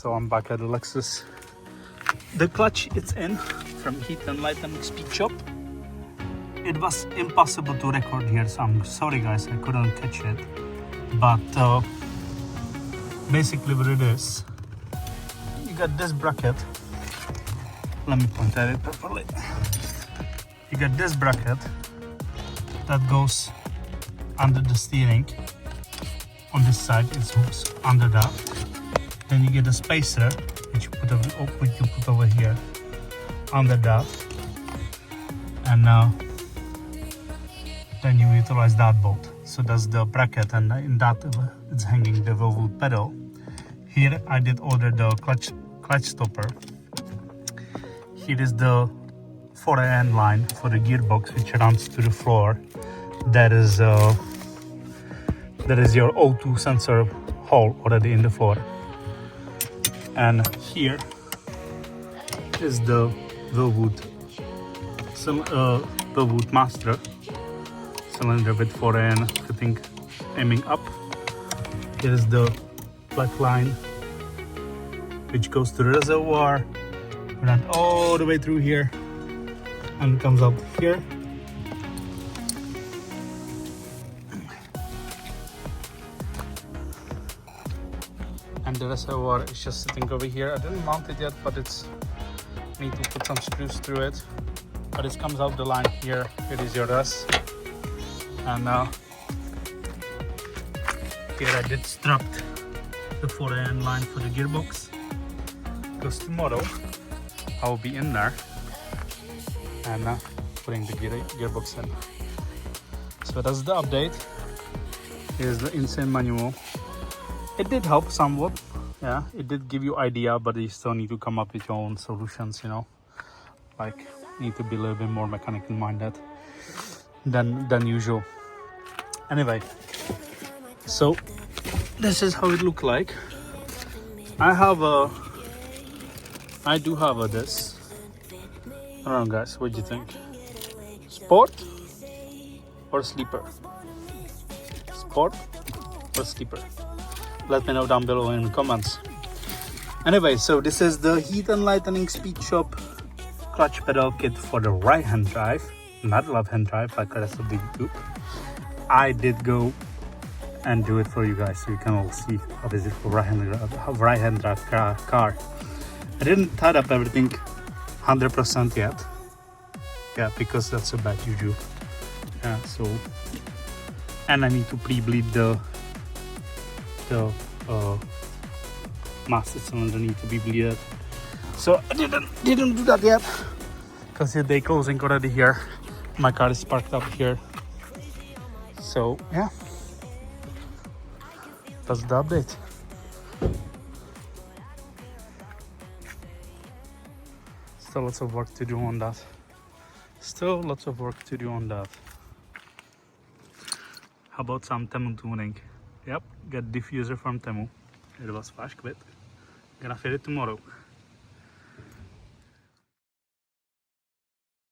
So I'm back at the Lexus. The clutch it's in from Heat and Light and Speed Shop. It was impossible to record here, so I'm sorry guys, I couldn't catch it. But basically what it is, you got this bracket. Let me point at it properly. You got this bracket that goes under the steering. On this side, it's hooks under that. Then you get a spacer, which you put over here, under that. And then you utilize that bolt. So that's the bracket, and in that it's hanging the wood pedal. Here I did order the clutch stopper. Here is the 4AN line for the gearbox, which runs to the floor. That is your O2 sensor hole already in the floor. And here is the Willwood master cylinder with 4AN fitting aiming up. Here is the black line which goes to the reservoir, run all the way through here and comes up here. And the reservoir is just sitting over here. I didn't mount it yet, but it's need to put some screws through it. But it comes out the line here. Here is your res. And here I did strap the 4AN line for the gearbox. Because tomorrow I will be in there and putting the gearbox in. So that's the update. Here's the insane manual. It did help somewhat, yeah, it did give you idea, but you still need to come up with your own solutions, you know, like need to be a little bit more mechanically minded than usual. Anyway, so this is how it looked like. I do have this. I don't know guys, what do you think? Sport or sleeper? Sport or sleeper? Let me know down below in the comments. Anyway, so this is the Heat and Lightning Speed Shop clutch pedal kit for the right hand drive, not left hand drive like the rest of the YouTube. I did go and do it for you guys so you can all see what is it for right hand drive car. I didn't tie up everything 100% yet, yeah, because that's a bad juju. Yeah, so, and I need to pre-bleed the master cylinder need to be bleeded, so I didn't do that yet because they're closing already here. My car is parked up here, so yeah, that's the update. Still lots of work to do on that. How about some Temu tuning? Yep, get diffuser from Temu. It was flash quit. Gonna fit it tomorrow.